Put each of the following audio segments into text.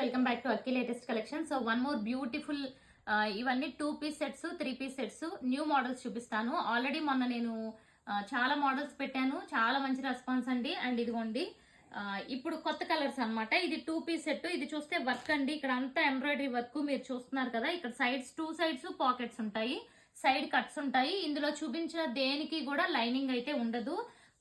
Welcome back to Akki latest collection. So one more beautiful ఇవన్నీ 2 piece sets 3 piece sets new models చూపిస్తాను. Already మొన్న నేను చాలా models పెట్టాను, చాలా మంచి రెస్పాన్స్ అండి. అండ్ ఇదిగోండి ఇప్పుడు కొత్త కలర్స్ అన్నమాట. ఇది 2 పీస్ సెట్. ఇది చూస్తే వర్క్ అండి, ఇక్కడ అంతా ఎంబ్రాయిడరీ వర్క్ మీరు చూస్తున్నారు కదా. ఇక్కడ సైడ్స్ 2 సైడ్స్ పాకెట్స్ ఉంటాయి, సైడ్ కట్స్ ఉంటాయి. ఇందులో చూపించిన దేనికి కూడా లైనింగ్ అయితే ఉండదు.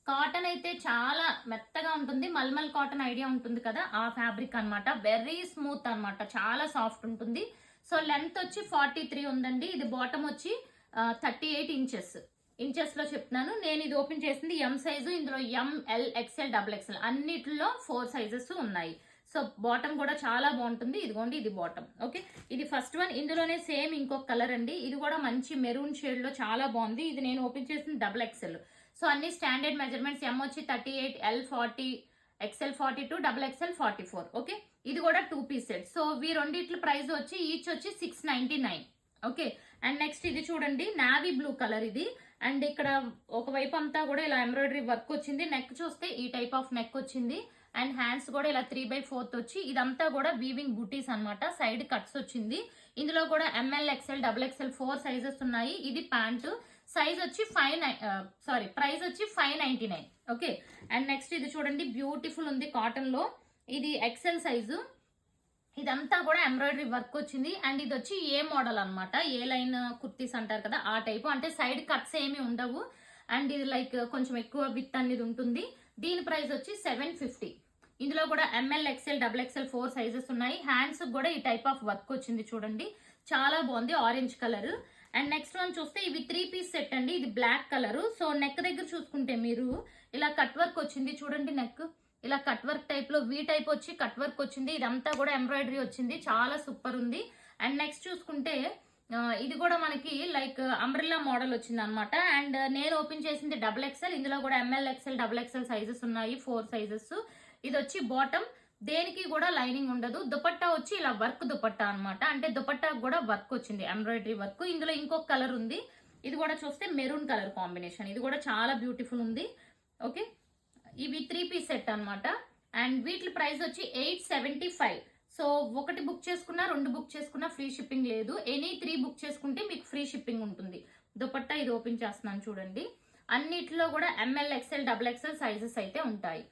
కాటన్ అయితే చాలా మెత్తగా ఉంటుంది, మల్మల్ కాటన్ ఐడియా ఉంటుంది కదా, ఆ ఫ్యాబ్రిక్ అన్నమాట. వెరీ స్మూత్ అన్నమాట, చాలా సాఫ్ట్ ఉంటుంది. సో లెంత్ వచ్చి 43 ఉందండి. ఇది బాటమ్ వచ్చి 38 ఇంచెస్ లో చెప్తున్నాను. నేను ఇది ఓపెన్ చేసింది ఎం సైజు. ఇందులో ఎంఎల్ ఎక్స్ఎల్ డబుల్ ఎక్స్ఎల్ అన్నిటిలో 4 సైజెస్ ఉన్నాయి. సో బాటమ్ కూడా చాలా బాగుంటుంది. ఇదిగోండి ఇది బాటమ్. ఓకే, ఇది ఫస్ట్ వన్. ఇందులోనే సేమ్ ఇంకొక కలర్ అండి, ఇది కూడా మంచి మెరూన్ షేడ్ లో చాలా బాగుంది. ఇది నేను ఓపెన్ చేసింది డబుల్ ఎక్స్ఎల్. సో అన్ని స్టాండర్డ్ మెజర్మెంట్స్. ఎం వచ్చి 38, L 40, XL 42, double XL 44. Okay, ఇది కూడా 2 పీస్ సెట్. సో ఈ రెండిట్ల ప్రైస్ వచ్చి ఈచ్ వచ్చి 699. ఓకే, అండ్ నెక్స్ట్ ఇది చూడండి, నావీ బ్లూ కలర్ ఇది. అండ్ ఇక్కడ ఒకవైపు అంతా కూడా ఇలా ఎంబ్రాయిడరీ వర్క్ వచ్చింది. నెక్ చూస్తే ఈ టైప్ ఆఫ్ నెక్ వచ్చింది. అండ్ హ్యాండ్స్ కూడా ఇలా 3/4 వచ్చి ఇదంతా కూడా వీవింగ్ బూటీస్ అన్నమాట. సైడ్ కట్స్ వచ్చింది. ఇందులో కూడా M L XL double XL 4 sizes ఉన్నాయి. ఇది ప్యాంటు. సైజ్ వచ్చి ప్రైస్ వచ్చి 599. ఓకే, అండ్ నెక్స్ట్ ఇది చూడండి, బ్యూటిఫుల్ ఉంది కాటన్ లో. ఇది ఎక్స్ఎల్ సైజు. ఇదంతా కూడా ఎంబ్రాయిడరీ వర్క్ వచ్చింది. అండ్ ఇది వచ్చి ఏ మోడల్ అన్నమాట, ఏ లైన్ కుర్తీస్ అంటారు కదా ఆ టైపు. అంటే సైడ్ కట్స్ ఏమి ఉండవు. అండ్ ఇది లైక్ కొంచెం ఎక్కువ విత్ అనేది ఉంటుంది. దీని ప్రైస్ వచ్చి 750. ఇందులో కూడా M L XL double XL 4 sizes ఉన్నాయి. హ్యాండ్స్ కూడా ఈ టైప్ ఆఫ్ వర్క్ వచ్చింది చూడండి, చాలా బాగుంది, orange colour. And next one చూస్తే ఇవి 3 పీస్ సెట్ అండి. ఇది బ్లాక్ కలర్. సో నెక్ దగ్గర చూసుకుంటే మీరు ఇలా కట్ వర్క్ వచ్చింది చూడండి. నెక్ ఇలా కట్ వర్క్ టైప్ లో వీ టైప్ వచ్చి కట్ వర్క్ వచ్చింది. ఇదంతా కూడా ఎంబ్రాయిడరీ వచ్చింది, చాలా సూపర్ ఉంది. అండ్ నెక్స్ట్ చూసుకుంటే ఇది కూడా మనకి లైక్ అంబ్రెల్లా మోడల్ వచ్చింది అనమాట. అండ్ నేను ఓపెన్ చేసింది డబుల్ ఎక్స్ఎల్. ఇందులో కూడా M L XL double XL sizes ఉన్నాయి, 4 సైజెస్. ఇది వచ్చి బాటమ్, దేనికి కూడా లైనింగ్ ఉండదు. దుపట్టా వచ్చి ఇలా వర్క్ దుపట్టా అనమాట. అంటే దుపట్టా కూడా వర్క్ వచ్చింది, ఎంబ్రాయిడరీ వర్క్. ఇందులో ఇంకొక కలర్ ఉంది, ఇది కూడా చూస్తే మెరూన్ కలర్ కాంబినేషన్. ఇది కూడా చాలా బ్యూటిఫుల్ ఉంది. ఓకే, ఇవి 3 పీస్ సెట్ అనమాట. అండ్ వీటి ప్రైస్ వచ్చి 875. సో ఒకటి బుక్ చేసుకున్నా 2 బుక్ చేసుకున్నా ఫ్రీ షిప్పింగ్ లేదు. ఎనీ 3 బుక్ చేసుకుంటే మీకు ఫ్రీ షిప్పింగ్ ఉంటుంది. దుపట్టా ఇది ఓపెన్ చేస్తున్నాను చూడండి. అన్నిటిలో కూడా M L XL double XL sizes అయితే ఉంటాయి.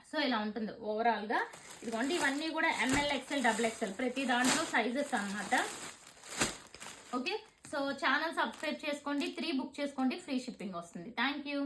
సో ఇలా ఉంటుంది ఓవరాల్ గా. ఇదిగోండి ఇవన్నీ కూడా ఎంఎల్ ఎక్స్ఎల్ డబుల్ ఎక్స్ఎల్ ప్రతి దాంట్లో సైజెస్ అన్నమాట. ఓకే, సో ఛానల్ సబ్స్క్రైబ్ చేసుకోండి, 3 బుక్ చేసుకోండి, ఫ్రీ షిప్పింగ్ వస్తుంది. Thank you.